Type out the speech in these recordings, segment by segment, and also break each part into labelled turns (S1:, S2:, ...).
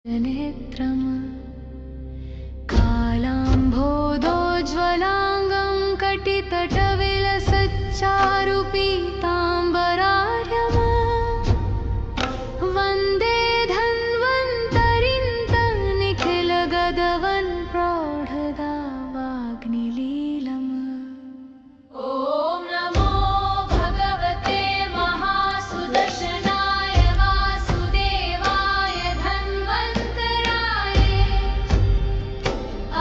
S1: नेत्रम् कालाम्भोदोज्ज्वलाङ्गं कटितटविलसच्चारुपीताम्बरार्यम् वन्दे धन्वन्तरिं निखिलगदवन् प्रौढदावाग्निलीलम्। ॐ नमो भगवते महासुदर्शनाय वासुदेवाय धन्वन्तराय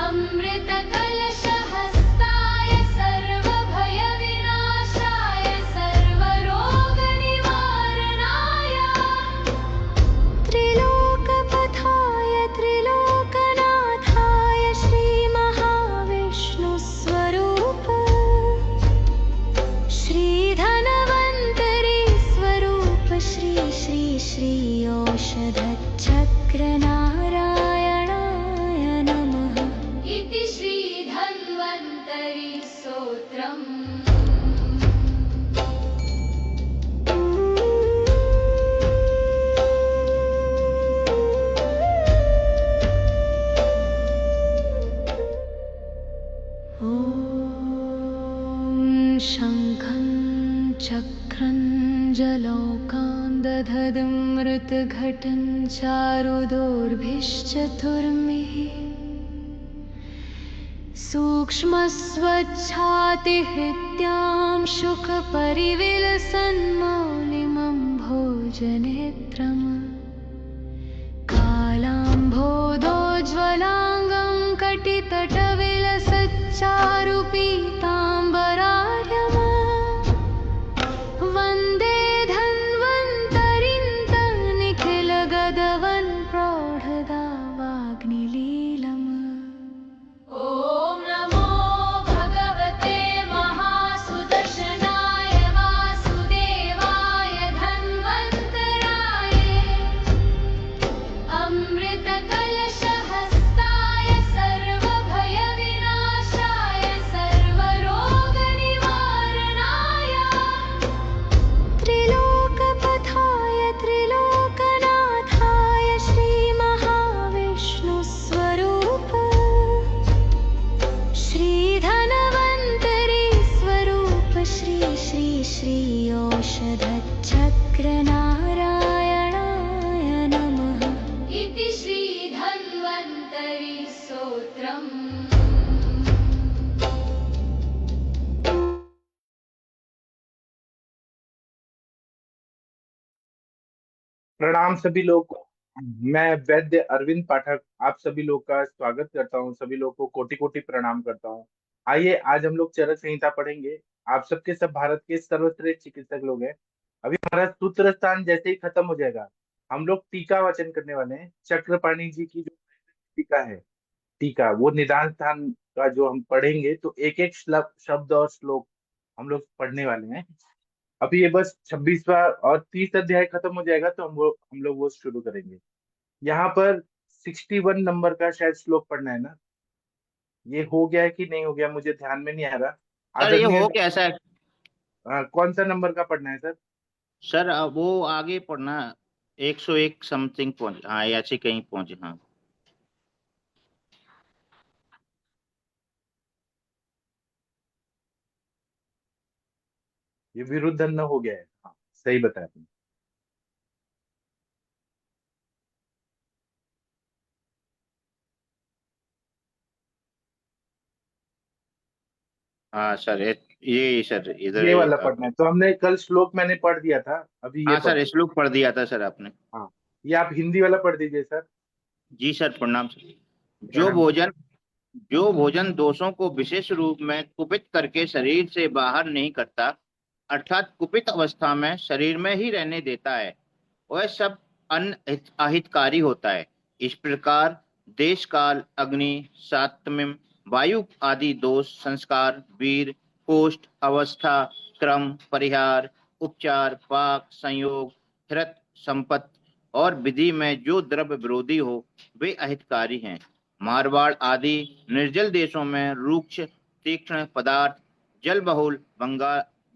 S1: अमृतकलशहस्ताय सर्वभयविनाशाय सर्वरोगनिवारणाय त्रिलोकपथाय त्रिलोकनाथाय श्रीमहाविष्णुस्वरूप श्रीधन्वन्तरि स्वरूप श्री श्री श्री औषधचक्रनारायणाय नमः इति श्रीधन्वन्तरि स्तोत्रम्। ॐ शङ्खं चक्रं जलौकान् दधतं मृतघटं चारुदोर्भिश्चतुर्मिः सूक्ष्मस्वच्छातिहृत्यां शुकपरिविलसन्मौलिमं भोजनेत्रम् कालाम्भोदोज्ज्वलाङ्गं कटितटविलसच्चारुपीताम्बरार्यम् वन्दे धन्वन्तरिं निखिलगदवन् प्रौढदावाग्निलीलम्। ॐ नमो भगवते महासुदर्शनाय वासुदेवाय धन्वन्तराय अमृतकलशहस्ताय सर्वभयविनाशाय सर्वरोगनिवारणाय त्रिलोकपथाय त्रिलोकनाथाय श्रीमहाविष्णुस्वरूप श्रीधन्वन्तरि स्वरूप श्री श्री श्री औषधचक्रनारायणाय नमः इति श्रीधन्वन्तरि स्तोत्रम्।
S2: प्रणाम सभी लोग को। मैं वैद्य अरविंद पाठक आप सभी लोग का स्वागत करता हूं। सभी लोग को कोटि कोटि प्रणाम करता हूं। आइए आज हम लोग चरक संहिता पढ़ेंगे। आप सबके सब भारत के सर्वश्रेष्ठ चिकित्सक लोग हैं। अभी हमारा सूत्र स्थान जैसे ही खत्म हो जाएगा हम लोग टीका वाचन करने वाले हैं। चक्रपाणी जी की जो टीका है, टीका वो निदान स्थान का जो हम पढ़ेंगे, तो एक एक शब्द और श्लोक हम लोग पढ़ने वाले हैं। अभी ये बस 26वां और 30 अध्याय खत्म हो जाएगा तो हम लोग वो शुरू करेंगे। यहाँ पर 61 नंबर का शायद श्लोक पढ़ना है ना। ये हो गया है कि नहीं हो गया मुझे ध्यान में नहीं आ रहा।
S3: सर ये
S2: आदरणीय
S3: हो कैसा है?
S2: कौन सा नंबर का पढ़ना है सर?
S3: सर वो आगे पढ़ना 101 समथिंग पहुंच, हाँ ऐसे कहीं पहुंचे। हाँ
S2: ये विरुद्धन्न हो गया है। हाँ सही बताया तुमने।
S3: हाँ सर ये सर इधर
S2: ये वाला पढ़ना
S3: आपने।
S2: है। तो हमने कल श्लोक मैंने पढ़ दिया था, अभी ये
S3: हाँ सर
S2: पढ़ो।
S3: श्लोक पढ़ दिया था सर आपने।
S2: हाँ ये आप हिंदी वाला पढ़ दीजिए सर।
S3: जी सर प्रणाम सर। जो
S2: प्रणाम सर।
S3: भोजन जो भोजन दोषों को विशेष रूप में कुपित करके शरीर से बाहर नहीं करता, अर्थात कुपित अवस्था में शरीर में ही रहने देता है, वह सब अहितकारी होता है। इस प्रकार देश काल अग्नि सात्विक वायु आदि दोष संस्कार वीर कोष्ठ अवस्था क्रम परिहार उपचार पाक संयोग हृत संपत्ति और विधि में जो द्रव्य विरोधी हो वे अहितकारी हैं। मारवाड़ आदि निर्जल देशों में रूक्ष तीक्ष्ण पदार्थ, जल बहुल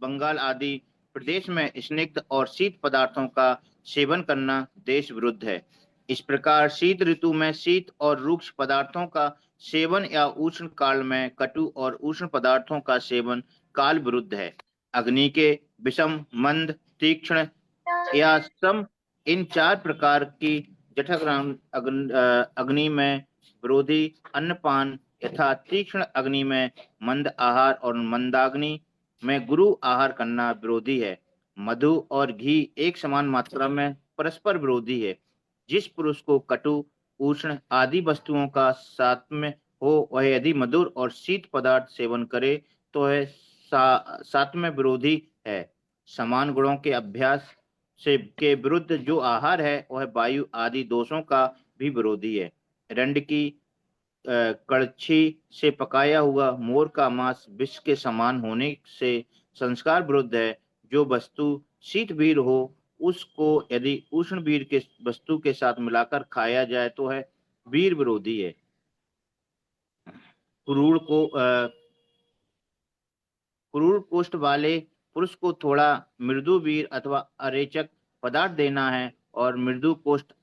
S3: बंगाल आदि प्रदेश में स्निग्ध और शीत पदार्थों का सेवन करना देश विरुद्ध है। इस प्रकार शीत ऋतु में शीत और रुक्ष पदार्थों का सेवन या उष्ण काल में कटु और उष्ण पदार्थों का सेवन काल विरुद्ध है। अग्नि के विषम, मंद, तीक्ष्ण या सम, इन चार प्रकार की जठराग्नि अग्नि में विरोधी अन्नपान यथा तीक्ष्ण अग्नि में मंद आहार और मंदाग्नि में गुरु आहार करना विरोधी है। मधु और घी एक समान मात्रा में परस्पर विरोधी है। जिस पुरुष को कटु, उष्ण आदि वस्तुओं का सात्म्य हो, वह यदि मधुर और शीत पदार्थ सेवन करे तो वह सात्म्य विरोधी है। समान गुणों के अभ्यास से के विरुद्ध जो आहार है वह वायु आदि दोषों का भी विरोधी है। रंड की कड़छी से पकाया हुआ मोर का मांस विष के समान होने से संस्कार विरुद्ध है। जो वस्तु शीत वीर हो उसको यदि उष्ण वीर के वस्तु के साथ मिलाकर खाया जाए तो है वीर विरोधी है। क्रूर कोष्ठ वाले पुरुष को थोड़ा मृदु वीर अथवा अरेचक पदार्थ देना है और मृदु कोष्ठ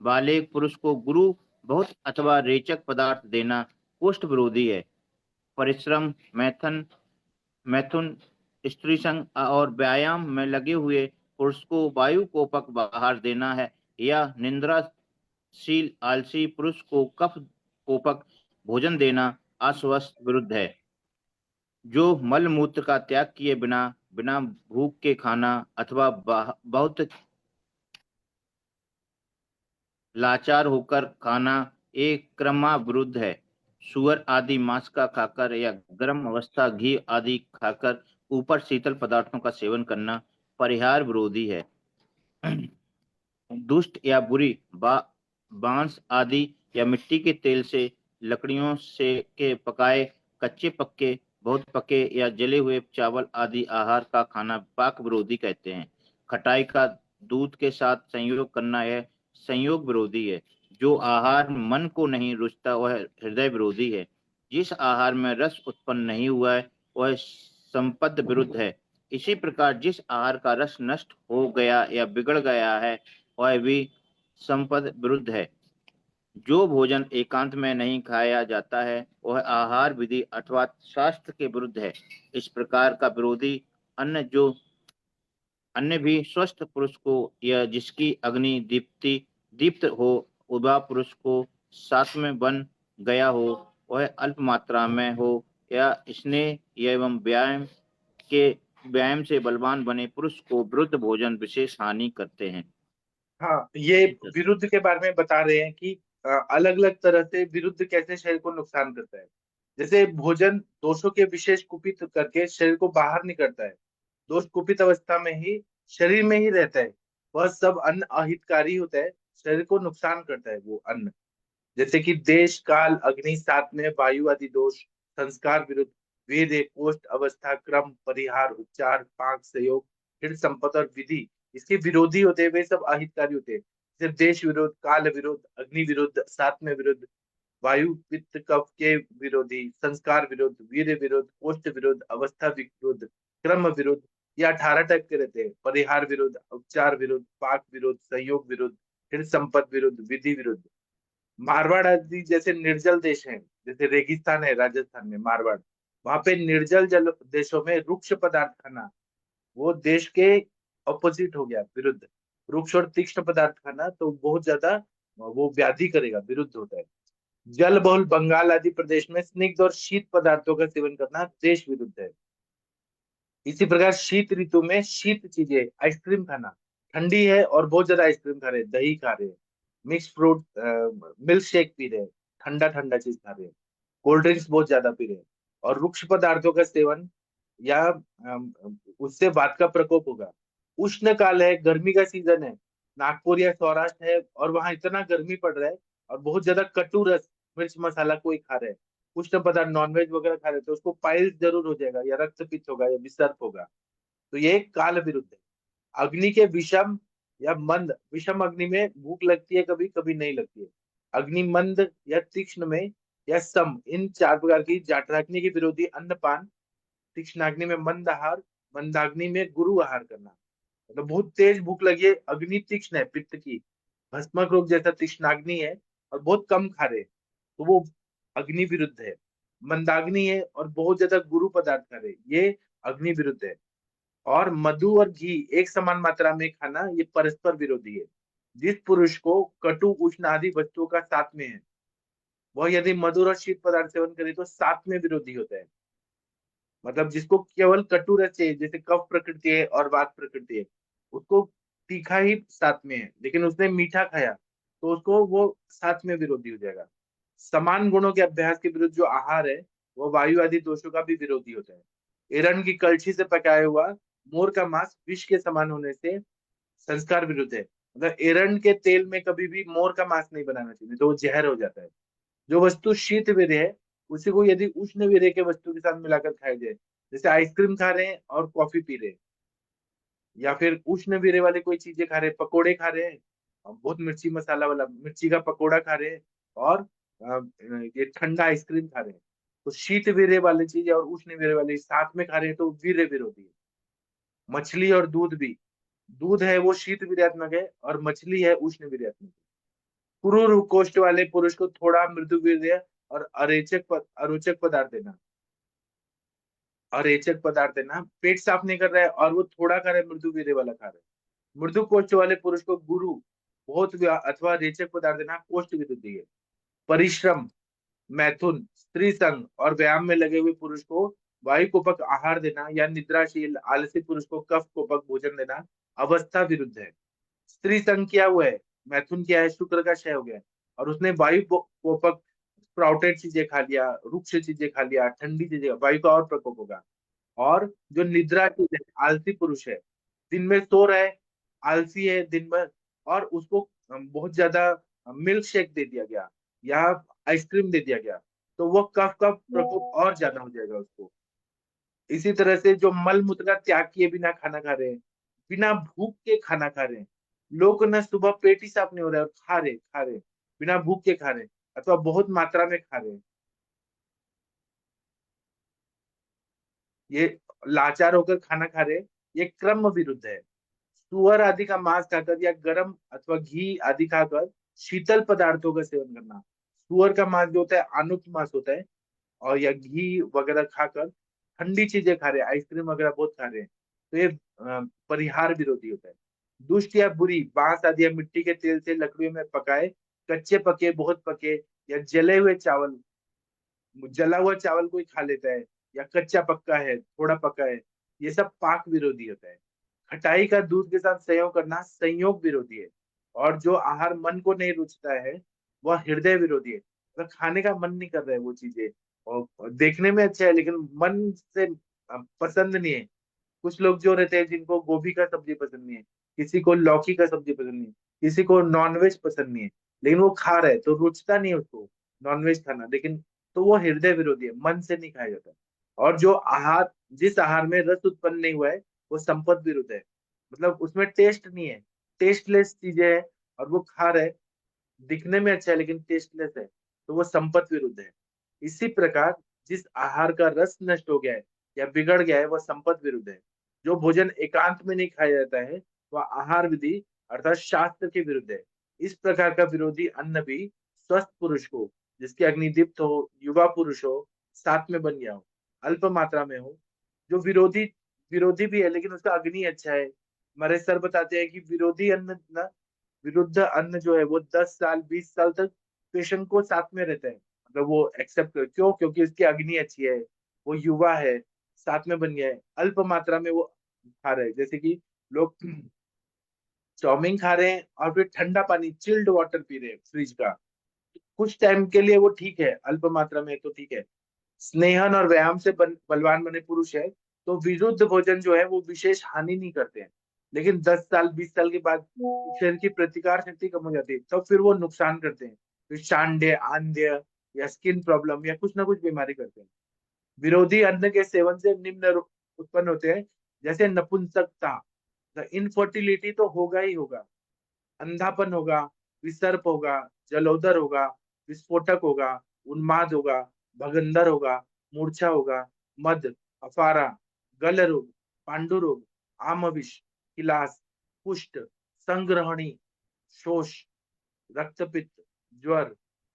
S3: वाले पुरुष को गुरु बहुत अथवा रेचक पदार्थ देना कोष्ठ विरोधी है। परिश्रम, मैथुन, स्त्री संग और व्यायाम में लगे हुए पुरुष को वायु कोपक आहार देना है या निंद्राशील आलसी पुरुष को कफ कोपक भोजन देना अस्वस्थ विरुद्ध है। जो मल मूत्र का त्याग किए बिना भूख के खाना अथवा बहुत लाचार होकर खाना एक क्रमा विरुद्ध है। सुअर आदि मांस का खाकर या गर्म अवस्था घी आदि खाकर ऊपर शीतल पदार्थों का सेवन करना परिहार विरोधी है। दुष्ट या बुरी बांस आदि या मिट्टी के तेल से लकड़ियों से के पकाए कच्चे पक्के, बहुत पके या जले हुए चावल आदि आहार का खाना पाक विरोधी कहते हैं। खटाई का दूध के साथ संयोग करना यह संयोग विरोधी है। जो आहार मन को नहीं रुचता वह हृदय विरोधी है। जिस आहार में रस उत्पन्न नहीं हुआ है वह संपद विरुद्ध है। इसी प्रकार जिस आहार का रस नष्ट हो गया या बिगड़ गया है वह भी संपद विरुद्ध है। जो भोजन एकांत में नहीं खाया जाता है वह आहार विधि अथवा शास्त्र के विरुद्ध है। इस प्रकार का विरोधी अन्य भी स्वस्थ पुरुष को या जिसकी अग्नि दीप्त हो, उभा पुरुष को साथ में बन गया हो, वह अल्प मात्रा में हो या स्नेह एवं व्यायाम से बलवान बने पुरुष को विरुद्ध भोजन विशेष हानि करते हैं।
S2: हाँ, ये विरुद्ध के बारे में बता रहे हैं कि अलग अलग तरह से विरुद्ध कैसे शरीर को नुकसान करता है। जैसे भोजन दोषों के विशेष कुपित करके शरीर को बाहर नहीं करता है। दोष कुपित अवस्था में ही शरीर में ही रहता है। वह सब अन्न अहितकारी होता है, शरीर को नुकसान करता है वो अन्न। जैसे कि देश, काल, अग्नि, साथ में वायु आदि दोष, संस्कार विरुद्ध, वेद, कोष्ठ, अवस्था, क्रम, परिहार, उपचार, पाक, सहयोग, फिर संपत और विधि इसके विरोधी होते हैं, वे सब अहितकारी होते हैं। जैसे देश विरुद्ध, काल विरुद्ध, अग्नि विरुद्ध, साथ में विरुद्ध, वायु, पित्त, कफ के विरोधी, संस्कार विरुद्ध, वीर विरुद्ध, कोष्ठ विरुद्ध, अवस्था विरुद्ध, क्रम विरुद्ध, ये 18 टाइप के रहते हैं। परिहार विरुद्ध, उपचार विरुद्ध, पाक विरुद्ध, सहयोग विरुद्ध, फिर संपत विरुद्ध, विधि विरुद्ध। मारवाड़ आदि जैसे निर्जल देश हैं, जैसे रेगिस्तान है राजस्थान में, मारवाड़, वहां पे निर्जल जल देशों में रुक्ष पदार्थ खाना वो देश के ऑपोजिट हो गया, विरुद्ध। रुक्ष और तीक्ष्ण पदार्थ खाना तो बहुत ज्यादा वो व्याधि करेगा, विरुद्ध होता है। जल बहुल बंगाल आदि प्रदेश में स्निग्ध और शीत पदार्थों का सेवन करना देश विरुद्ध है। इसी प्रकार शीत ऋतु में शीत चीजें, आइसक्रीम खाना, ठंडी है और बहुत ज्यादा आइसक्रीम खा रहे हैं, दही खा रहे हैं, mix fruit milk shake P रहे हैं, ठंडा ठंडा चीज खा रहे हैं, कोल्ड ड्रिंक्स बहुत ज्यादा पी रहे हैं और रुक्ष पदार्थों का सेवन या उससे वात का प्रकोप होगा। उष्ण काल है, गर्मी का सीजन है, नागपुर या सौराष्ट्र है और वहां इतना गर्मी पड़ रहा है और बहुत ज्यादा कटु रस, मिर्च मसाला कोई खा रहा है, उष्ण पदार्थ नॉनवेज वगैरह खा रहे हैं, तो उसको पाइल्स जरूर हो जाएगा या रक्तपित्त होगा या विसर्प होगा। तो ये काल विरुद्ध है। अग्नि के विषम या मंद, विषम अग्नि में भूख लगती है, कभी कभी नहीं लगती है। अग्नि मंद या तीक्ष्ण में या सम, इन 4 प्रकार की जाठराग्नि के विरोधी अन्नपान, तीक्ष्णाग्नि में मंद आहार, मंदाग्नि में गुरु आहार करना। मतलब बहुत तेज भूख लगी है, अग्नि तीक्ष्ण है पित्त की, भस्मक रोग जैसा तृष्णाग्नि है और बहुत कम खा रहे हैं, तो वो अग्नि विरुद्ध है। मंदाग्नि है और बहुत ज्यादा गुरु पदार्थ खा रहे हैं, ये अग्नि विरुद्ध है। और मधु और घी एक समान मात्रा में खाना ये परस्पर विरोधी है। जिस पुरुष को कटु उष्ण आदि वस्तुओं का साथ में है, वह यदि मधुर और शीत पदार्थ सेवन करे तो साथ में विरोधी होता है। मतलब जिसको केवल कटु रस चाहिए, जैसे कफ प्रकृति है और वात प्रकृति है, उसको तीखा ही साथ में है, लेकिन उसने मीठा खाया तो उसको वो साथ में विरोधी हो जाएगा। समान गुणों के अभ्यास के विरुद्ध जो आहार है, वो वायु आदि दोषों का भी विरोधी होता है। एरंड की कलछी से पकाया हुआ मोर का मांस विष के समान होने से संस्कार विरुद्ध है। मतलब एरंड के तेल में कभी भी मोर का मांस नहीं बनाना चाहिए, तो वो जहर हो जाता है। जो वस्तु शीत वीर्य है, उसी को यदि उष्ण वीर्य के वस्तु के साथ मिलाकर खाया जाए, जैसे आइसक्रीम खा रहे हैं और कॉफी पी रहे हैं, या फिर उष्ण वीर्य वाले कोई चीजें खा रहे हैं, पकोड़े खा रहे हैं, बहुत मिर्ची मसाला वाला मिर्ची का पकोड़ा खा रहे हैं, और ये ठंडा आइसक्रीम खा रहे हैं, तो शीत वीर्य वाली चीज और उष्ण वीर्य वाली साथ में खा रहे हैं, तो वीर्य विरोधी है। मछली और दूध भी, दूध है वो शीत वीर्यात्मक है और मछली है उष्ण वीर्यात्मक। क्रूर कोष्ठ वाले पुरुष को थोड़ा मृदु वीर्य और अरोचक पदार्थ देना, पेट साफ नहीं कर रहा है और वो थोड़ा खा रहा है, मृदु वीर्य वाला खा रहा है। मृदु कोष्ठ वाले पुरुष को गुरु बहुत अथवा रेचक पदार्थ देना कोष्ठ विरुद्धि है। परिश्रम, मैथुन, स्त्री संग और व्यायाम में लगे हुए पुरुष को वायु कोपक आहार देना या निद्राशील आलसी पुरुष को कफ कोपक भोजन देना अवस्था विरुद्ध है। स्त्री संग किया हुआ है, मैथुन किया है, शुक्र का क्षय हो गया है, और उसने वायु कोपक स्प्राउटेड चीजें खा लिया, रुक्ष चीजें खा लिया, ठंडी चीजें, वायु का और प्रकोप होगा। और जो निद्रा की है, आलसी पुरुष है, दिन में सो रहा है, आलसी है दिन भर, और उसको बहुत ज्यादा मिल्क शेक दे दिया गया या आइसक्रीम दे दिया गया, तो वो कफ का प्रकोप और ज्यादा हो जाएगा उसको। इसी तरह से जो मल मूत्र का त्याग किए बिना खाना खा रहे हैं, बिना भूख के खाना खा रहे हैं, लोग ना सुबह पेट ही साफ नहीं हो रहा है और खा रहे बिना भूख के खा रहे हैं, अथवा बहुत मात्रा में खा रहे हैं, ये लाचार होकर खाना खा रहे हैं, ये क्रम विरुद्ध है। सुअर आदि का मांस खाकर या गरम अथवा घी आदि खाकर शीतल पदार्थों का सेवन करना, सुअर का मांस जो होता है आनुक्त मांस होता है, और या घी वगैरह खाकर ठंडी चीजें खा रहे हैं, आइसक्रीम वगैरह बहुत खा रहे हैं, तो ये परिहार विरोधी होता है। दुष्ट या बुरी बांस आदि या मिट्टी के तेल से लकड़ियों में पकाए कच्चे पके, बहुत पके या जले हुए चावल, जला हुआ चावल कोई खा लेता है, या कच्चा पक्का है, थोड़ा पका है, ये सब पाक विरोधी होता है। खटाई का दूध के साथ संयोग करना संयोग विरोधी है। और जो आहार मन को नहीं रुचता है, वह हृदय विरोधी है। मतलब खाने का मन नहीं कर रहा है वो चीजें, और देखने में अच्छा है लेकिन मन से पसंद नहीं है। कुछ लोग जो रहते हैं जिनको गोभी का सब्जी पसंद नहीं है, किसी को लौकी का सब्जी पसंद नहीं है, किसी को नॉनवेज पसंद नहीं है, लेकिन वो खा रहा है तो रुचता नहीं है उसको नॉनवेज खाना, लेकिन तो वो हृदय विरोधी है, मन से नहीं खाया जाता। और जो आहार, जिस आहार में रस उत्पन्न नहीं हुआ है, वो संपद विरुद्ध है। मतलब उसमें टेस्ट नहीं है, टेस्टलेस चीजें है, और वो खा रहे, दिखने में अच्छा है लेकिन टेस्टलेस है, तो वो संपत विरुद्ध है। इसी प्रकार जिस आहार का रस नष्ट हो गया है या बिगड़ गया है, वह संपत विरुद्ध है। जो भोजन एकांत में नहीं खाया जाता है, वह आहार विधि अर्थात शास्त्र के विरुद्ध है। इस प्रकार का विरोधी अन्न भी स्वस्थ पुरुष को, जिसकी अग्नि दीप्त हो, युवा पुरुष हो, साथ में बन गया हो, अल्प मात्रा में हो, जो विरोधी विरोधी भी है लेकिन उसका अग्नि अच्छा है। हमारे सर बताते हैं कि विरोधी अन्न ना, विरुद्ध अन्न जो है वो 10 साल 20 साल तक पेशेंट को साथ में रहता है, मतलब वो एक्सेप्ट कर, क्यों? क्योंकि उसकी अग्नि अच्छी है, वो युवा है, साथ में बन गया है, अल्प मात्रा में वो खा रहे हैं। जैसे कि लोग चाउमीन खा रहे हैं और फिर ठंडा पानी चिल्ड वाटर पी रहे हैं फ्रिज का, कुछ टाइम के लिए वो ठीक है, अल्प मात्रा में तो ठीक है। स्नेहन और व्यायाम से बलवान बने पुरुष है, तो विरुद्ध भोजन जो है वो विशेष हानि नहीं करते हैं, लेकिन 10 साल 20 साल के बाद शरीर की प्रतिकार शक्ति कम हो जाती है, तो फिर वो नुकसान करते हैं, फिर शांड्य, आंध्य या स्किन प्रॉब्लम या कुछ ना कुछ बीमारी करते हैं। विरोधी अन्न के सेवन से निम्न रोग उत्पन्न होते हैं, जैसे नपुंसकता, इनफर्टिलिटी तो होगा ही होगा, अंधापन होगा, विसर्प होगा, जलोदर होगा, विस्फोटक होगा, उन्माद होगा, भगंदर होगा, मूर्छा होगा, मद, अफारा, गल रोग, पांडु रोग, आमविष, किलास, कुष्ठ, संग्रहणी, शोष, रक्तपित्त, ज्वर,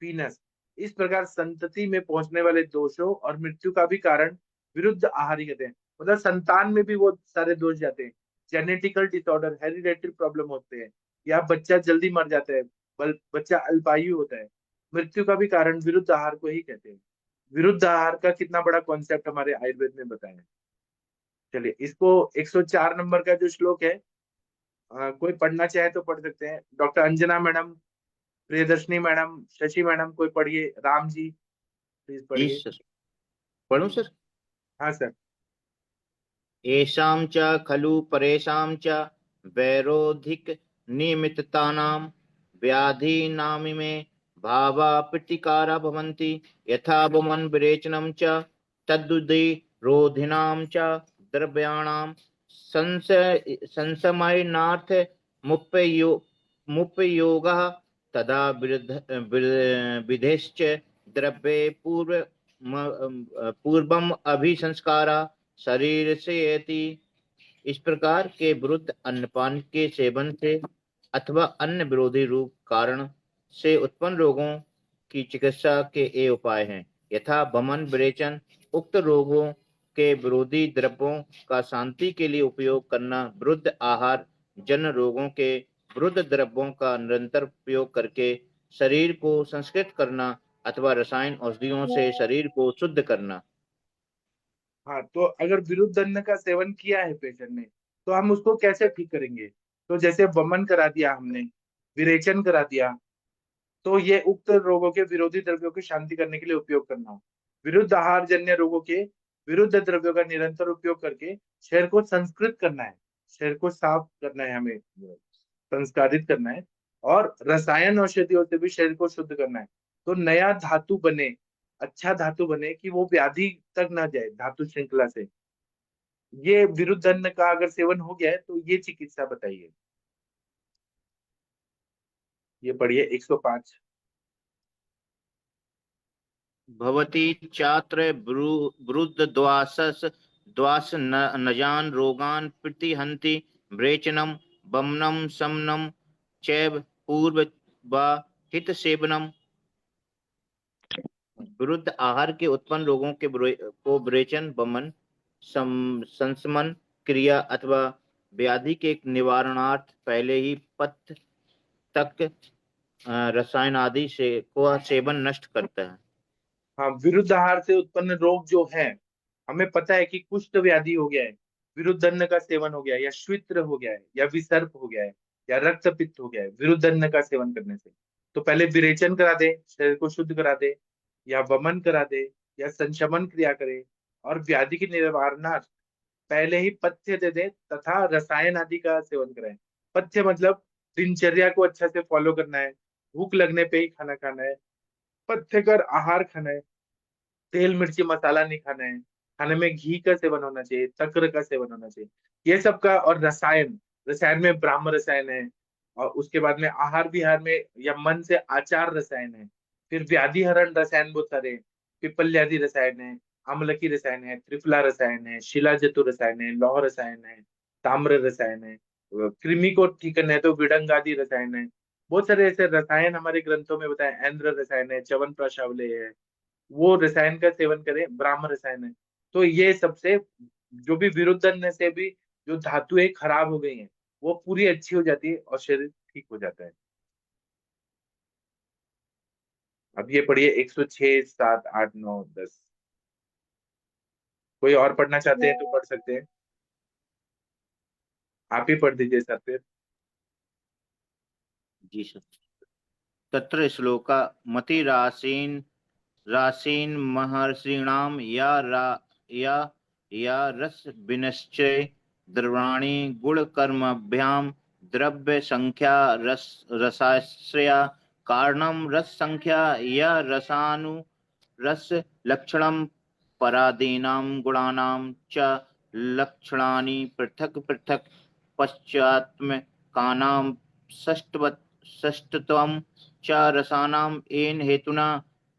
S2: पीनस, इस प्रकार संतति में पहुंचने वाले दोषों और मृत्यु का भी कारण विरुद्ध आहार ही कहते हैं। मतलब संतान में भी वो सारे दोष जाते हैं, जेनेटिकल डिसऑर्डर, हेरिडेटरी प्रॉब्लम होते हैं, या बच्चा जल्दी मर जाता है, बच्चा अल्पायु होता है, मृत्यु का भी कारण विरुद्ध आहार को ही कहते हैं। विरुद्ध आहार का कितना बड़ा कॉन्सेप्ट हमारे आयुर्वेद में बताया है। चलिए, इसको 104 नंबर का जो श्लोक है, कोई पढ़ना चाहे तो पढ़ सकते हैं। Doctor Anjana madam, Priyadarshini madam, Shashi madam, कोई पढ़िए। राम जी प्लीज
S3: जी
S2: पढ़िए।
S3: सर, पढ़ूं सर?
S2: हाँ सर।
S3: येषां च खलु परेषां च वैरोधिक निमित्तानां व्याधीनामिमे भावा प्रतिकारा भवन्ति यथा वमन विरेचनं च तद्दुदे रोधिनां च द्रव्याणां संशमनार्थ मुप्पयो मुपयोगः तदा विधेश्च द्रव्ये पूर्वम अभिसंस्कारा शरीर से यति। इस प्रकार के विरुद्ध अन्नपान के सेवन से अथवा अन्य विरोधी रूप कारण से उत्पन्न रोगों की चिकित्सा के ये उपाय हैं। यथा वमन विरेचन, उक्त रोगों के विरोधी द्रव्यों का शांति के लिए उपयोग करना, विरुद्ध आहार जन रोगों के विरुद्ध द्रव्यों का निरंतर उपयोग करके शरीर को संस्कृत करना अथवा रसायन औषधियों से शरीर को शुद्ध करना।
S2: हाँ, तो अगर विरुद्ध अन्न का सेवन किया है पेशेंट ने, तो हम उसको कैसे ठीक करेंगे? तो जैसे वमन करा दिया हमने, विरेचन करा दिया, तो ये उक्त रोगों के विरोधी द्रव्यों की शांति करने के लिए उपयोग करना। विरुद्ध आहार जन्य रोगों के विरुद्ध द्रव्यों का निरंतर उपयोग करके शरीर को संस्कृत करना है, शरीर को साफ करना है, हमें संस्कारित करना है, और रसायन औषधियों से भी शरीर को शुद्ध करना है। तो नया धातु बने, अच्छा धातु बने, कि वो व्याधि तक ना जाए धातु श्रृंखला से। ये विरुद्ध अन्न का अगर सेवन हो गया है तो ये चिकित्सा बताइए। ये पढ़िए 105।
S3: भवति चात्र वृद्ध द्वास नजान रोगान प्रतिहन्ति विरेचनम वमनम समनम चैव पूर्व व हित सेवनम। विरुद्ध आहार के उत्पन्न रोगों के को विरेचन, वमन, संशमन क्रिया अथवा व्याधि के निवारणार्थ पहले ही पथ्य तक रसायन आदि से को सेवन नष्ट करता है।
S2: हाँ, विरुद्ध आहार से उत्पन्न रोग जो है, हमें पता है कि कुष्ठ व्याधि हो गया है, विरुद्ध अन्न का सेवन हो गया है, या श्वित्र हो गया है, या विसर्प हो गया है, या रक्तपित्त हो गया है विरुद्ध अन्न का सेवन करने से। तो पहले विरेचन करा दे, शरीर को शुद्ध करा दे, या वमन करा दे, या संशमन क्रिया करे, और व्याधि के निवारणार्थ पहले ही पथ्य दे दे तथा रसायन आदि का सेवन कराए। पथ्य मतलब दिनचर्या को अच्छा से फॉलो करना है, भूख लगने पे ही खाना खाना है, पथ्यकर आहार खाना है, तेल मिर्ची मसाला नहीं खाना है, खाने में घी का सेवन होना चाहिए, तक्र का सेवन होना चाहिए, ये सब का। और रसायन, रसायन में ब्राह्म रसायन है, और उसके बाद में आहार विहार में या मन से आचार रसायन है, फिर व्याधि हरण रसायन बहुत सारे हैं, पिपल्यादि रसायन है, अम्लकी रसायन है, त्रिफला रसायन है, शिलाजतु रसायन है, लौह रसायन है, ताम्र रसायन है, कृमि को ठीक करना है तो विडंग आदि रसायन है। बहुत सारे ऐसे रसायन हमारे ग्रंथों में बताए, ऐन्द्र रसायन है, च्यवन प्राशावले है, वो रसायन का सेवन करें, ब्राह्म रसायन है। तो ये सबसे, जो भी विरुद्ध अन्न से भी जो धातुएं खराब हो गई हैं, वो पूरी अच्छी हो जाती है और शरीर ठीक हो जाता है। अब ये पढ़िए 106, 7, 8, 9, 10। कोई और पढ़ना चाहते हैं तो पढ़ सकते हैं, आप ही पढ़ दीजिए सर फिर।
S3: जी सर। तत्र श्लोका मतिरासीन रासीन महर्षीणाम या रस विनश्चय द्रवाणी गुण कर्मभ्याम द्रव्य संख्या रसाश्रया कारणम रस संख्या या रसानु रस लक्षणम परादीनां गुणानां च लक्षणानि पृथक पृथक पश्चात्म कानां षष्ठत्वं च रसानां येन हेतुना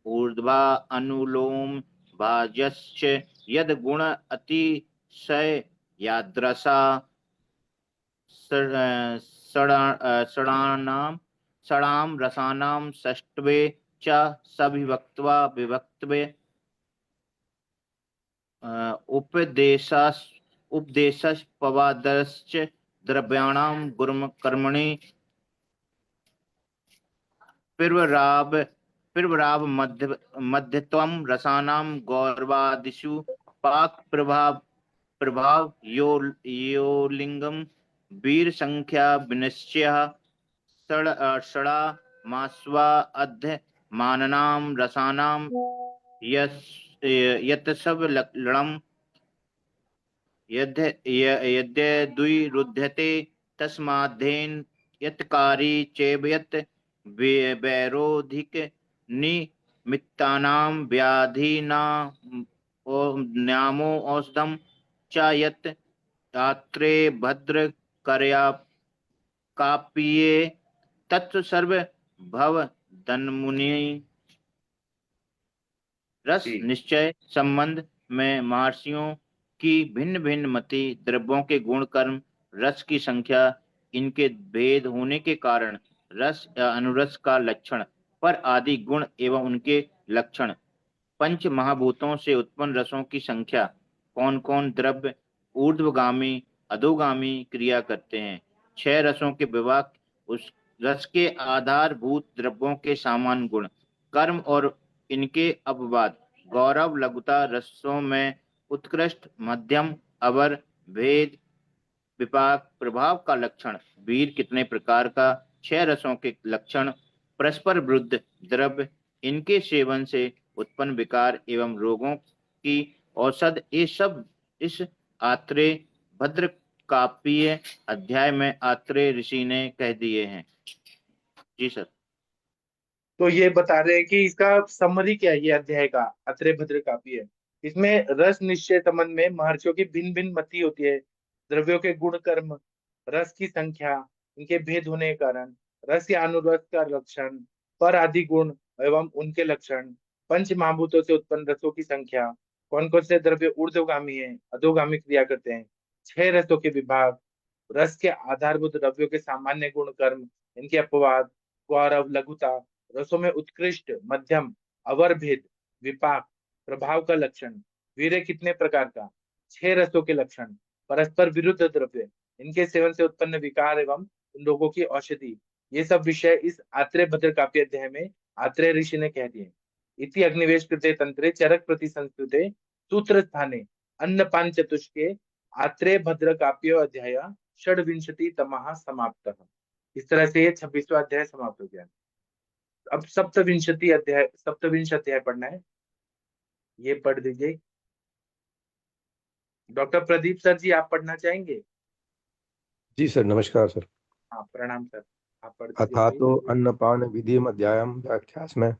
S3: ऊर्ध्वा अनुलोम भाजश्च यद गुण अतिशय याद्रसा षडाणाम षडाम रसानाम षष्ट्वे च सविभक्त्वा विभक्त्वे उपदेशास उपदेशपवादश्च द्रव्याणाम गुरुम कर्मणि पिर्वराव मध्यत्वम रसानाम गौरवादिषु पाक प्रभाव यो लिंगम वीर संख्या विनिश्चय षड़ा मास्वा अध्य माननाम रसानाम यत सब लड़म यद्यद्विरुध्यते तस्माद्धेन यत्कारी चैव यत् वैरोधिक निमित्तानां व्याधीनामो औषधं च यत् यात्रे भद्र कर्या काप्ये तत् सर्व भव धन्मुनि। रस
S2: जी
S3: निश्चय संबंध में महर्षियों की भिन्न भिन्न मति, द्रव्यों के गुण कर्म, रस की संख्या, इनके भेद होने के कारण रस या अनुरस का लक्षण, पर आदि गुण एवं उनके लक्षण, पंच महाभूतों से उत्पन्न रसों की संख्या, कौन कौन द्रव्य ऊर्ध्वगामी अधोगामी क्रिया करते हैं, 6 रसों के विभाग, उस रस के आधारभूत द्रव्यों के सामान्य गुण, कर्म और इनके अपवाद, गौरव लघुता, रसों में उत्कृष्ट मध्यम अवर, भेद विपाक, प्रभाव का लक्षण, वीर कितने प्रकार का, 6 रसों के लक्षण, परस्पर विरुद्ध द्रव्य, इनके सेवन से उत्पन्न विकार एवं रोगों की औषध, ये सब इस आत्रेय भद्र काव्य अध्याय में आत्रेय ऋषि ने कह दिए हैं। जी सर।
S2: तो ये बता रहे हैं कि इसका समरी क्या है, ये अध्याय का अत्रेय भद्र काव्य है। इसमें रस निश्चय संबंध में महर्षियों की भिन्न भिन्न मति होती है, द्रव्यों के गुण कर्म, रस की संख्या, इनके भेद होने के कारण, रस या अनुरस का लक्षण, पर आदि गुण एवं उनके लक्षण, पंच महाभूतों से उत्पन्न रसों की संख्या, कौन कौन से द्रव्य ऊर्ध्वगामी है अधोगामी क्रिया करते हैं, 6 रसों के विभाग, रस के आधारभूत द्रव्यों के सामान्य गुण कर्म, इनके अपवाद, गौरव लघुता, रसों में उत्कृष्ट मध्यम अवर, भेद विपाक, प्रभाव का लक्षण, वीर्य कितने प्रकार का, 6 रसों के लक्षण, परस्पर विरुद्ध द्रव्य, इनके सेवन से उत्पन्न विकार एवं उन लोगों की औषधि, ये सब विषय इस आत्रेय भद्र काव्य अध्याय में आत्रेय ऋषि ने कह दिए। इति अग्निवेश कृते तंत्रे चरक प्रति संस्कृते सूत्र स्थाने अन्नपान चतुष्के आत्रेय भद्र काव्य अध्याय षड्विंशति तमः समाप्त। इस तरह से ये 26वां अध्याय समाप्त हो गया। अब सप्तविंश अध्याय पढ़ना है, ये पढ़ दीजिए। डॉक्टर प्रदीप सर जी, आप पढ़ना चाहेंगे?
S4: जी सर, नमस्कार सर।
S2: हाँ प्रणाम सर, आप पढ़ दीजिए
S4: अथा
S2: please।
S4: तो अन्नपान विधिम अध्यायम व्याख्यास्म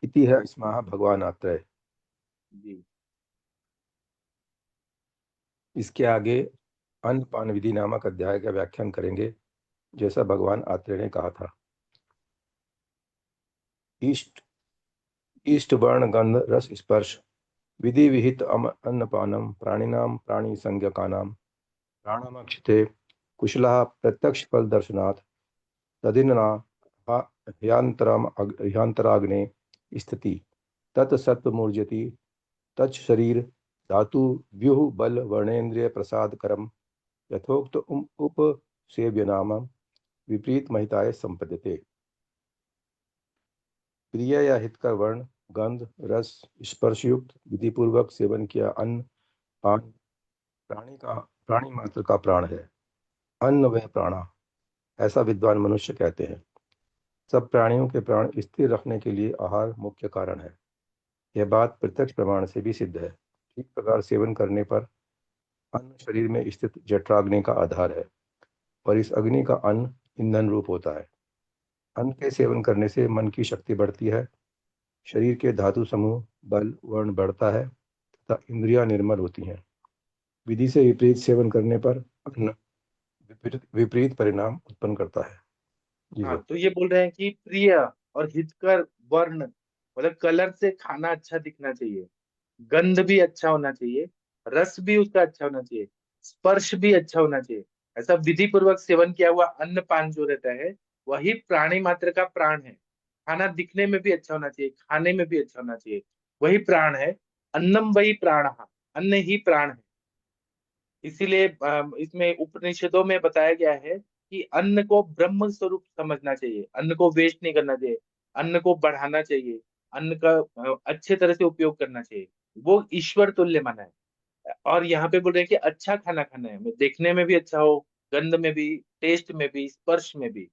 S4: इति है स्मः भगवान आत्रेय।
S2: जी
S4: इसके आगे अन्नपान विधि नामक अध्याय का व्याख्यान करेंगे, जैसा भगवान आत्रेय ने कहा था। इष्ट वर्ण गंध रस स्पर्श विधि विहित अन्नपानम प्राणिनाम प्राणी संज्ञकानाम प्राणमक्षते कुशलः प्रत्यक्ष फल दर्शनात् तदिन्ना ह्यांतराग्ने स्थिति तत्सत्वमूर्जति तच् शरीर धातु व्यूह बल वर्णेन्द्रिय प्रसाद करम यथोक्त उपसेव्य नाम विपरीत महिताय संपद्यते। प्रिय या हितकर वर्ण गंध रस स्पर्शयुक्त विधि पूर्वक सेवन किया अन्न पान प्राणी मात्र का प्राण है। अन्न व प्राणा, ऐसा विद्वान मनुष्य कहते हैं। सब प्राणियों के प्राण स्थिर रखने के लिए आहार मुख्य कारण है। यह बात प्रत्यक्ष प्रमाण से भी सिद्ध है। ठीक प्रकार सेवन करने पर अन्न शरीर में स्थित जठराग्नि का आधार है और इस अग्नि का अन्न ईंधन रूप होता है। अन्न के सेवन करने से मन की शक्ति बढ़ती है, शरीर के धातु समूह बल वर्ण बढ़ता है तथा इंद्रियां निर्मल होती हैं। विधि से विपरीत सेवन करने पर अन्न विपरीत परिणाम उत्पन्न करता है। जी
S2: हाँ,
S4: सर।
S2: तो ये बोल रहे हैं कि प्रिय और हितकर वर्ण मतलब कलर से खाना अच्छा दिखना चाहिए, गंध भी अच्छा होना चाहिए, रस भी उसका अच्छा होना चाहिए, स्पर्श भी अच्छा होना चाहिए। ऐसा विधि पूर्वक सेवन किया हुआ अन्न पान जो रहता है वही प्राणी मात्र का प्राण है। खाना दिखने में भी अच्छा होना चाहिए, खाने में भी अच्छा होना चाहिए, वही प्राण है। अन्नम वही प्राण, अन्न ही प्राण है। इसीलिए इसमें उपनिषदों में बताया गया है कि अन्न को ब्रह्म स्वरूप समझना चाहिए, अन्न को वेस्ट नहीं करना चाहिए, अन्न को बढ़ाना चाहिए, अन्न का अच्छे तरह से उपयोग करना चाहिए, वो ईश्वर तुल्य माना है। और यहाँ पे बोल रहे हैं कि अच्छा खाना खाना है, देखने में भी अच्छा हो, गंध में भी, टेस्ट में भी, स्पर्श में भी।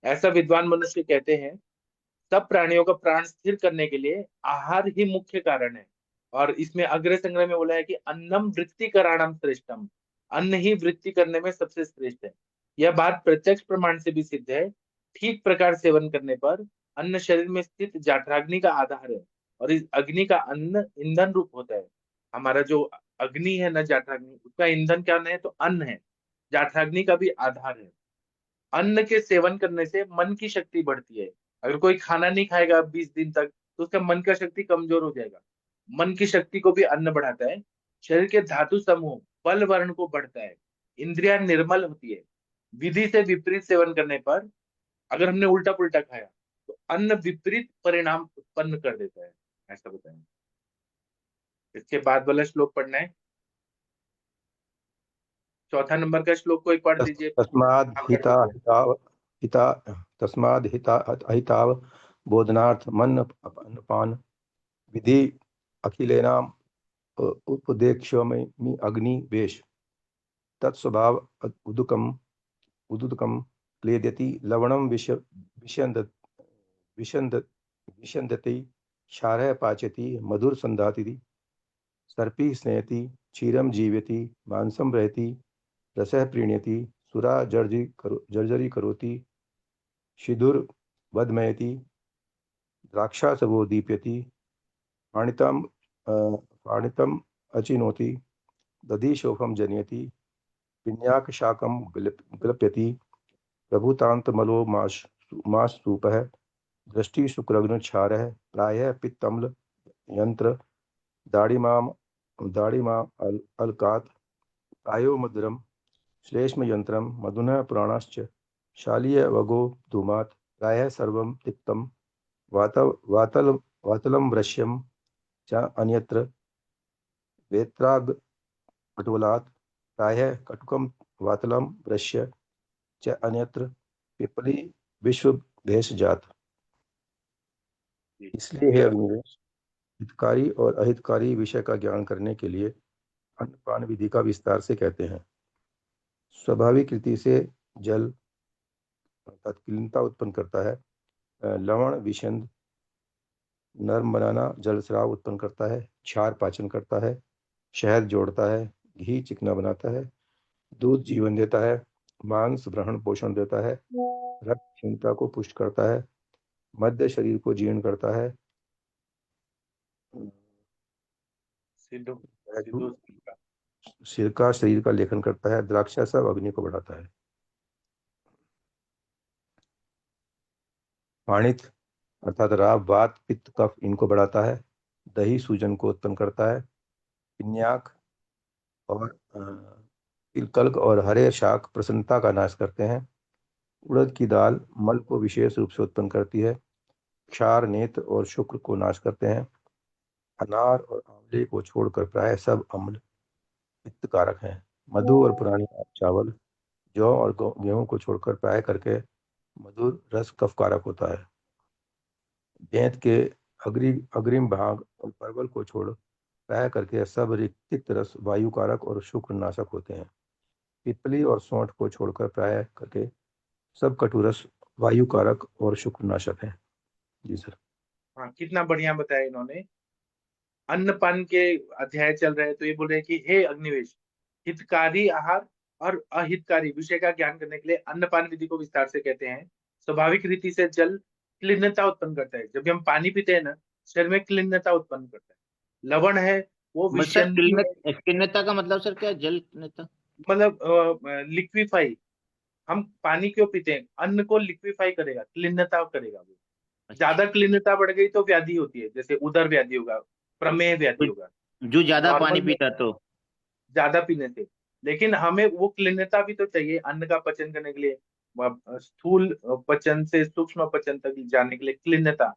S2: ऐसा विद्वान मनुष्य कहते हैं सब प्राणियों का प्राण स्थिर करने के लिए आहार ही मुख्य कारण है। और इसमें अग्र संग्रह में बोला है कि अन्नम वृत्ति कराणम श्रेष्ठम, अन्न ही वृत्ति करने में सबसे श्रेष्ठ है। यह बात प्रत्यक्ष प्रमाण से भी सिद्ध है। ठीक प्रकार सेवन करने पर अन्न शरीर में स्थित जाठराग्नि का आधार है, और इस अग्नि का अन्न ईंधन रूप होता है। हमारा जो अग्नि है ना, जाठराग्नि, उसका ईंधन क्या है तो अन्न है, जाठराग्नि का भी आधार है। अन्न के सेवन करने से मन की शक्ति बढ़ती है। अगर कोई खाना नहीं खाएगा 20 दिन तक तो उसका मन का शक्ति कमजोर हो जाएगा। मन की शक्ति को भी अन्न बढ़ाता है। शरीर के धातु समूह बल वर्ण को बढ़ता है। इंद्रियां निर्मल होती है। विधि से विपरीत सेवन करने पर अगर हमने उल्टा पुल्टा खाया तो अन्न विपरीत परिणाम उत्पन्न कर देता है, ऐसा बताएं। इसके बाद वाला श्लोक पढ़ना है। चौथा नंबर का श्लोक को एक पढ़ दीजिए।
S4: तस्माद् हिता हिताव हिता तस्माद् हिता अहिताव बोधनार्थ मन अन्नपान विधि अखिलेनाम उपदेक्ष्यमि अग्नि वेश तत्स्वभाव उदुकम क्लेदति लवणम विशन्दति क्षारः पाचयति मधुर संधाति सर्पी स्नेहति क्षीरम जीवति मांसम रहति रसः प्रीण्यति सुरा जर्जरी करोति शिधुर वधमयति द्राक्षासवो दीप्यति पाणितम अचिनोति दधि शोभम जनयति पिन्याक शाकम ग्लप्यति प्रभुतांतमलो मास सूपः दृष्टि शुक्रग्न क्षारः प्रायः पित्तम्ल यंत्र दाड़िमा अलकात् प्रायो मधुरम श्लेष्म यंत्रम मधुनः पुराणाश्च शालीय वगो धूमात् प्रायः सर्वं तिक्तम वातलम वृश्यम च अन्यत्र वेत्राग कटोलात् प्रायः कटुकम वातलम वृश्य च अन्यत्र पिपली विश्व भेष जात। इसलिए है अग्निवेश हितकारी और अहितकारी विषय का ज्ञान करने के लिए अन्नपान विधि का विस्तार से कहते हैं। स्वाभाविक रीति से जल अर्थात क्लीनता उत्पन्न करता है। लवण विषंद नर्म बनाना जल स्राव उत्पन्न करता है। क्षार पाचन करता है। शहद जोड़ता है। घी चिकना बनाता है। दूध जीवन देता है। मांस भ्रहण पोषण देता है। रक्त क्षमता को पुष्ट करता है। मध्य शरीर को जीर्ण करता है। सिरका शरीर का लेखन करता है। द्राक्षा सब अग्नि को बढ़ाता है। पाणित अर्थात राव वात पित्त कफ इनको बढ़ाता है। दही सूजन को उत्पन्न करता है। पिन्याक और तिलकल्क और हरे शाक प्रसन्नता का नाश करते हैं। उड़द की दाल मल को विशेष रूप से उत्पन्न करती है। क्षार नेत्र और शुक्र को नाश करते हैं। अनार और आंवले को छोड़कर प्राय सब अम्ल पित्त कारक हैं। मधु और पुरानी चावल जौ और गेहूं को छोड़कर प्राय करके मधुर रस कफ कारक होता है। गेंद के अग्रिम भाग और परवल को छोड़ प्राय करके सब रिक्तिक रस वायु कारक और शुक्र नाशक होते हैं। पिपली और सौंठ को छोड़कर प्राय करके सब कटुरस वायु कारक और शुक्र नाशक है। जी सर।
S2: हाँ, कितना बढ़िया बताया इन्होंने। अन्नपान के अध्याय चल रहे हैं तो ये बोल रहे हैं कि हे अग्निवेश, हितकारी आहार और अहितकारी विषय का ज्ञान करने के लिए अन्नपान विधि को विस्तार से कहते हैं। स्वाभाविक रीति से जल क्लीनता उत्पन्न करता है। जब भी हम पानी पीते हैं ना, शरीर में क्लीनता उत्पन्न करता है। लवण है वो विषम,
S3: क्लीनता का मतलब सर क्या है? जल क्लीनता
S2: मतलब लिक्विफाई। हम पानी क्यों पीते हैं? अन्न को लिक्विफाई करेगा, क्लीनता करेगा। वो ज्यादा क्लीनता बढ़ गई तो व्याधि होती है, जैसे उदर व्याधि होगा, प्रमेह व्याधि होगा,
S3: जो ज्यादा पानी पीता तो
S2: ज्यादा पीने से। लेकिन हमें वो क्लीनता भी तो चाहिए अन्न का पचन करने के लिए। स्थूल पचन से सूक्ष्म पचन तक जाने के लिए क्लीनता।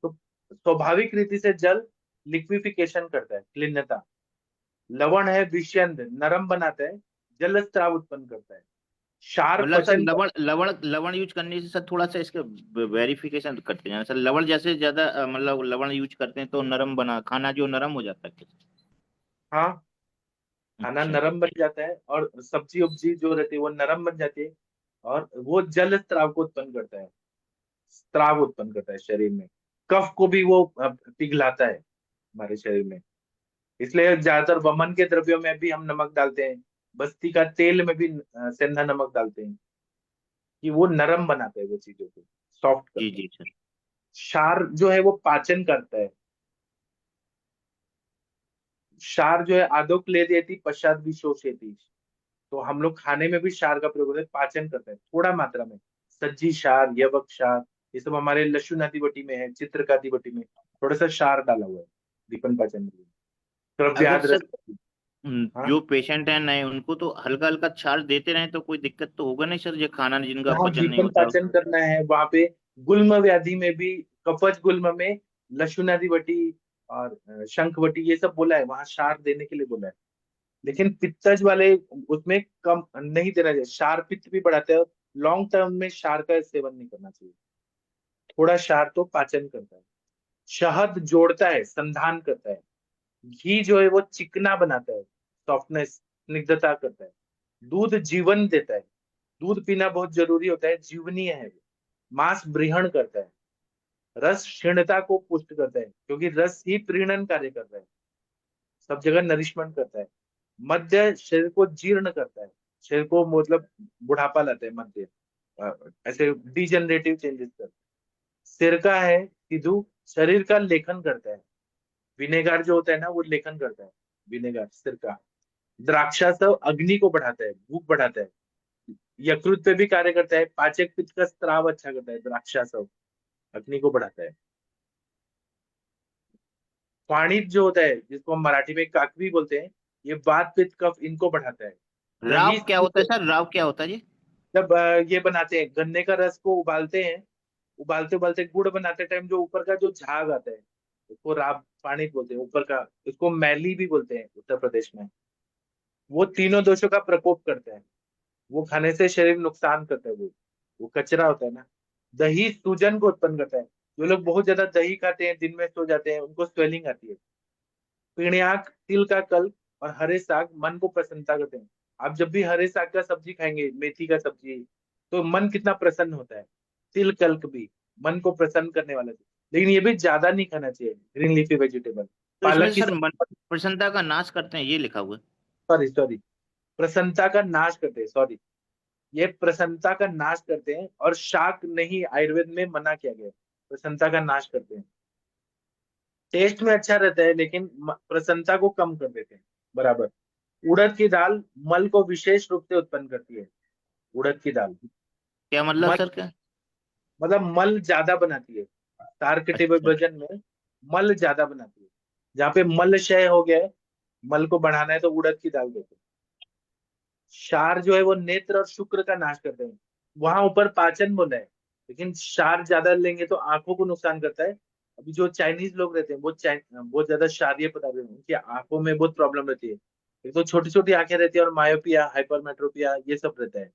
S2: तो स्वाभाविक रीति से जल लिक्विफिकेशन करता है, क्लीनता। लवण है विषयंद, नरम बनाता है, जल स्त्राव उत्पन्न करता है। क्षार
S3: मतलब सर
S2: पचन
S3: लवण लवण लवण यूज करने से सर थोड़ा सा इसके वेरिफिकेशन करते हैं सर। लवण जैसे ज्यादा मतलब लवण यूज करते हैं तो नरम बना खाना जो नरम हो जाता है।
S2: हाँ, खाना
S3: अच्छा।
S2: नरम बन जाता है और सब्जी उब्जी जो रहती है वो नरम बन जाती है, और वो जल स्त्राव को उत्पन्न करता है, स्त्राव उत्पन्न करता है शरीर में। कफ को भी वो पिघलाता है हमारे शरीर में। इसलिए ज्यादातर वमन के द्रव्यों में भी हम नमक डालते हैं, बस्ती का तेल में भी सेंधा नमक डालते हैं, कि वो नरम बनाता है वो चीजों को, सॉफ्ट
S3: जी
S2: करता है।
S3: जी सर।
S2: क्षार जो है वो पाचन करता है। क्षार जो है आदो क्लेदयति पश्चात विशोषयति। तो हम लोग खाने में भी क्षार का प्रयोग होता है, पाचन करता है थोड़ा मात्रा में। सज्जी क्षार, यवक क्षार, ये सब हमारे लशुनादि बटी में है, चित्रकादि बटी में थोड़ा सा क्षार डाला हुआ है दीपन पाचन में।
S3: अगर
S2: द्रव्याद रस।
S3: सर
S2: हाँ
S3: जो पेशेंट है नए उनको तो हल्का हल्का छाछ देते रहे तो कोई दिक्कत तो होगा नहीं सर, जो खाना जिनका
S2: जहाँ
S3: पचन नहीं
S2: दीपन
S3: होता।
S2: पाचन करना है वहां पे गुल्म व्याधि में भी, कफज गुल्म में लशुनादि बटी और शंख बटी ये सब बोला है, वहां क्षार देने के लिए बोला है। लेकिन पित्तज वाले उसमें कम नहीं देना चाहिए, क्षार पित्त भी बढ़ाते हैं। लॉन्ग टर्म में क्षार का सेवन नहीं करना चाहिए। थोड़ा क्षार तो पाचन करता है। शहद जोड़ता है, संधान करता है। घी जो है वो चिकना बनाता है, सॉफ्टनेस, स्निग्धता करता है। दूध जीवन देता है, दूध पीना बहुत जरूरी होता है, जीवनीय है वो। मांस ब्रीहण करता है। रस क्षीणता को पुष्ट करता है, क्योंकि रस ही प्रीणन कार्य करता है, सब जगह नरिशमेंट करता है। मध्य शरीर को जीर्ण करता है, शरीर को मतलब बुढ़ापा लाता है मध्य, ऐसे डिजेनरेटिव चेंजेस करता है। सिरका है सिधु, शरीर का लेखन करता है। विनेगार जो होता है ना वो लेखन करता है, विनेगार सिरका। द्राक्षासव अग्नि को बढ़ाता है, भूख बढ़ाता है। यकृत पे भी कार्य करता है, पाचक पित्त का स्त्राव अच्छा करता है द्राक्षासव, अग्नि को बढ़ाता है। पाणित जो होता है जिसको हम मराठी में काकवी बोलते हैं, ये वात पित्त कफ इनको बढ़ाता है। दही
S3: राव क्या होता है सर, राव क्या होता है जी?
S2: जब ये बनाते हैं गन्ने का रस को उबालते हैं, उबालते उबालते गुड़ बनाते टाइम जो ऊपर का जो झाग आता है उसको राब पानी बोलते हैं, ऊपर का। इसको मैली भी बोलते हैं उत्तर प्रदेश में। वो तीनों दोषों का प्रकोप करता है, वो खाने से शरीर नुकसान करता है। वो कचरा होता है ना। दही सूजन को उत्पन्न करता है। जो लोग बहुत ज्यादा दही खाते हैं, दिन में सो जाते हैं, उनको स्वेलिंग आती है। पिण्याक, तिल का कल्प और हरे साग मन को प्रसन्नता करते हैं। आप जब भी हरे साग का सब्जी खाएंगे, मेथी का सब्जी, तो मन कितना प्रसन्न होता है। तिल कल्प भी मन को प्रसन्न करने वाला चीज, लेकिन ये भी ज्यादा नहीं खाना चाहिए, ग्रीन लीफी वेजिटेबल।
S3: तो इसमें
S2: पालक
S3: से
S2: की
S3: सर मन प्रसन्नता का नाश करते हैं ये लिखा हुआ है।
S2: सॉरी सॉरी, प्रसन्नता का नाश करते हैं, सॉरी। ये प्रसन्नता का नाश करते हैं, और शाक नहीं, आयुर्वेद में मना किया गया है। प्रसन्नता का नाश करते हैं। टेस्ट में अच्छा रहता है लेकिन प्रसन्नता को कम कर देते हैं, बराबर। उड़द की दाल मल को विशेष रूप से उत्पन्न करती है। उड़द की दाल
S3: क्या मतलब
S2: मल
S3: सर क्या?
S2: मतलब मल ज्यादा बनाती है। तार कटे हुए
S3: अच्छा।
S2: वजन में मल ज्यादा बनाती है। जहाँ पे मल क्षय हो गया है, मल को बढ़ाना है, तो उड़द की दाल देते हैं। क्षार जो है वो नेत्र और शुक्र का नाश करते हैं। वहां ऊपर पाचन बोला है, लेकिन क्षार ज्यादा लेंगे तो आंखों को नुकसान करता है। अभी जो चाइनीज लोग रहते हैं, बहुत ज्यादा क्षारीय पदार्थ रहते हैं, उनकी आंखों में बहुत प्रॉब्लम रहती है। एक तो छोटी छोटी आंखें रहती है, और मायोपिया, हाइपरमेट्रोपिया, ये सब रहता है।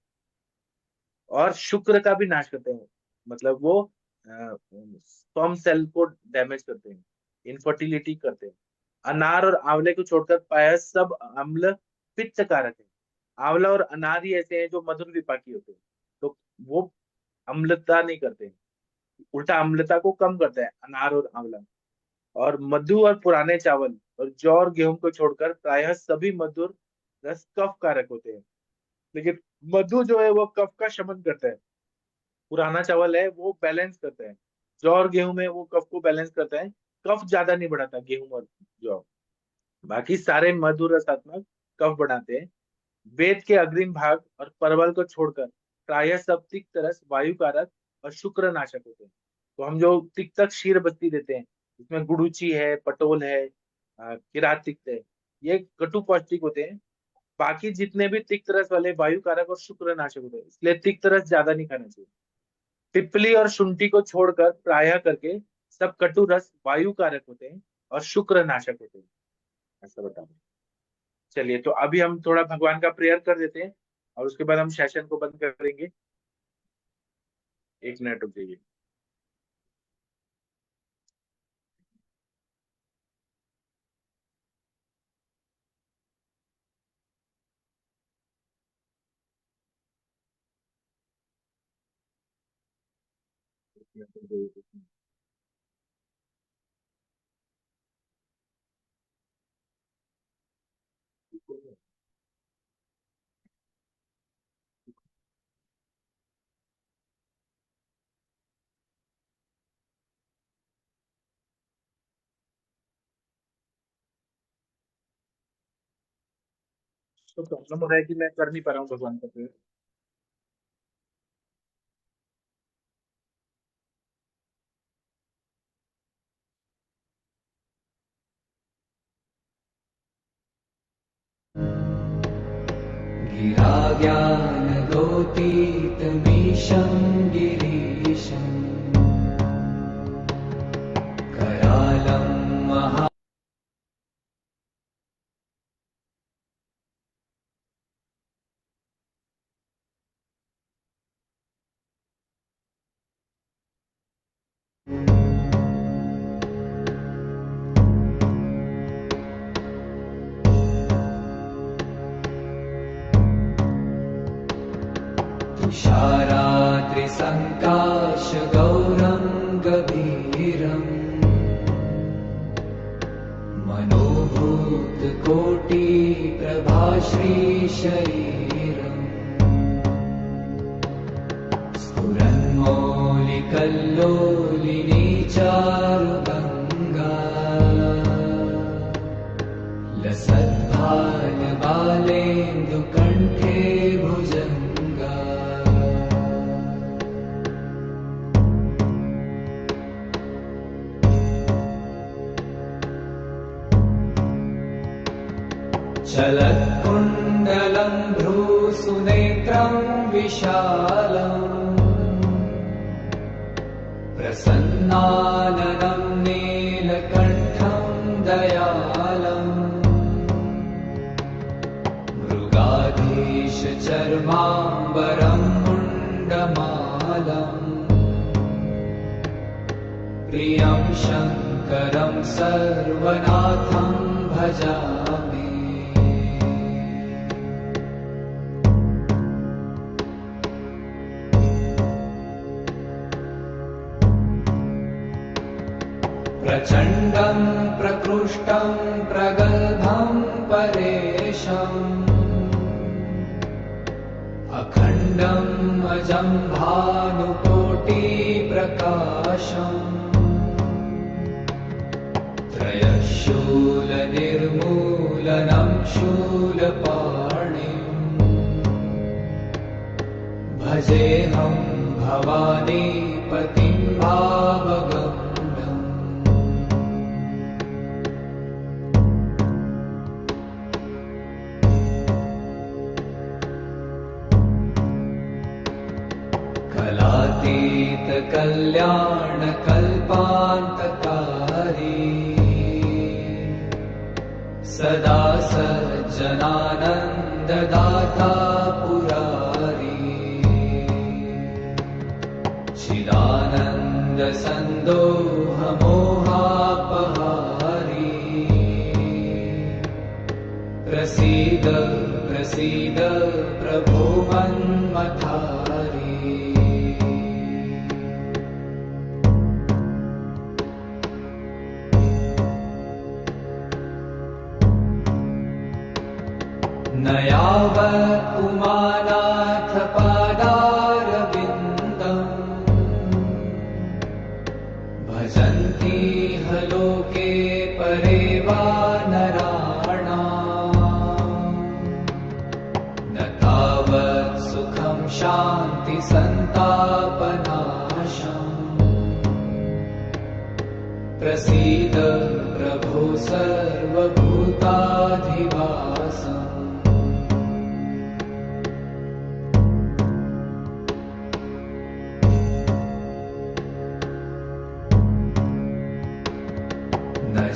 S2: और शुक्र का भी नाश करते हैं, मतलब वो स्पर्म सेल को डैमेज करते हैं, इनफर्टिलिटी करते हैं। अनार और आंवले को छोड़कर प्रायः सब अम्ल पित्त कारक है। आंवला और अनार ही ऐसे हैं जो मधुर विपाकी होते हैं, तो वो अम्लता नहीं करते हैं, उल्टा अम्लता को कम करता है अनार और आंवला। और मधु और पुराने चावल और जौ और गेहूं को छोड़कर प्रायः सभी मधुर रस कफ कारक होते हैं। लेकिन मधु जो है वो कफ का शमन करता है, पुराना चावल है वो बैलेंस करता है, जौ और गेहूं में वो कफ को बैलेंस करता है, कफ ज्यादा नहीं बढ़ाता गेहूं और जौ। बाकी सारे मधुर रसात्मक कफ बढ़ाते हैं। वेद के अग्रिम भाग और परवल को छोड़कर प्रायः सब तिक्त रस वायु कारक और शुक्र नाशक होते हैं। तो हम जो तिक्तक क्षीर बत्ती देते हैं, इसमें गुड़ुची है, पटोल है, किरात तिक्त है, ये कटु पौष्टिक होते हैं, बाकी जितने भी तिक्त रस वाले वायु कारक और शुक्र नाशक होते हैं, इसलिए तिक्त रस ज्यादा नहीं खाना चाहिए। पिपली और शुंठी को छोड़कर प्रायः करके सब कटु रस वायु कारक होते हैं और शुक्र नाशक होते हैं, ऐसा बता दो। चलिए, तो अभी हम थोड़ा भगवान का प्रेयर कर देते हैं और उसके बाद हम सेशन को बंद करेंगे। 1 मिनट रुक जाइए। तो प्रॉब्लम हो रहा है कि मैं कर नहीं पा रहा हूँ भगवान का प्रेयर।
S5: गिरा ज्ञानगोतीतमीशं गिरीशं करालं महा तुषाराद्रिसङ्काशगौरं गभीरम् मनोभूतकोटिप्रभाश्रीशरीरम् स्फुरन्मौलिकल्लोलिनी चारुगङ्गा लसद्भालबालेन्दुकण्ठे भुजङ्गा चलत्कुण्डलं भ्रूसुनेत्रं विशालम् प्रसन्नाननं नीलकण्ठं दयालम् मृगाधीशचर्माम्बरं मुण्डमालम् प्रियं शङ्करं सर्वनाथं भजामि प्रचण्डं प्रकृष्टं प्रगल्भं परेशम् अखण्डम् अजं भानुकोटिप्रकाशम् त्रयशूलनिर्मूलनं शूलपाणिम् भजेऽहं भवानीपतिं भावगम् कलातीतकल्याणकल्पान्तकारी सदा सज्जनानन्ददाता पुरारी चिदानन्दसन्दोहमोहापहारी प्रसीद प्रसीद प्रभो मन्मथारी न यावत् उमानाथ पादारविन्दम् भजन्ति ह लोके परे वा नराणाम् न तावत् सुखं शान्ति सन्तापनाशम् प्रसीद प्रभो सर्वभूताधिवासम्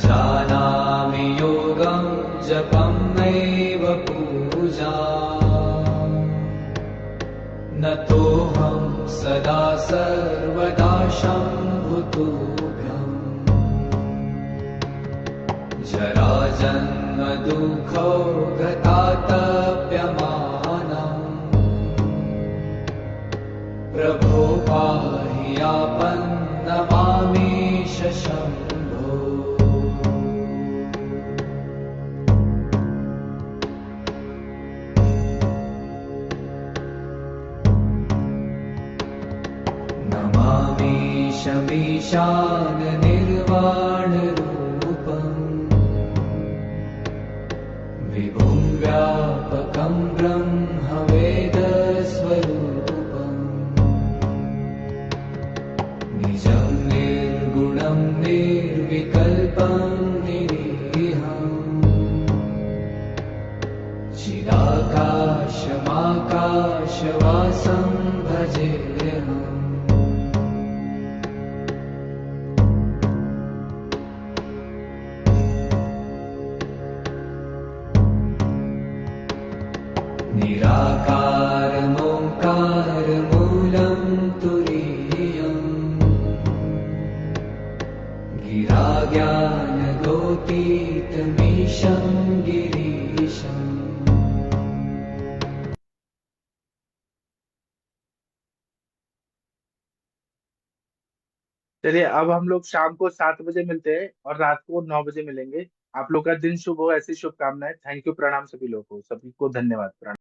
S5: जानामि योगं जपं नैव पूजा न तोऽहं सदा सर्वदा शम्भुतुभ्यम् जराजन्म दुःखौ गतातप्यमानम् प्रभो पाहि आपन्नमामीश शम्भो नमामि शमीशान निर्वाणरूपम् विभुं व्यापकं ब्रह्मवेदस्वरूपम् निजं निर्गुणं निर्विकल्पं निरीहम् चिदाकाशमाकाशवासं भजेऽहम् निराकारमोङ्कारमूलं तुरीयम् गिराज्ञानगोतीतमीशं गिरीशम्
S2: चलिए अब हम लोग शाम को 7 बजे मिलते हैं और रात को 9 बजे मिलेंगे। आप लोग का दिन शुभ हो, ऐसी शुभकामनाएं। थैंक यू, प्रणाम सभी लोगों को, सभी को धन्यवाद, प्रणाम।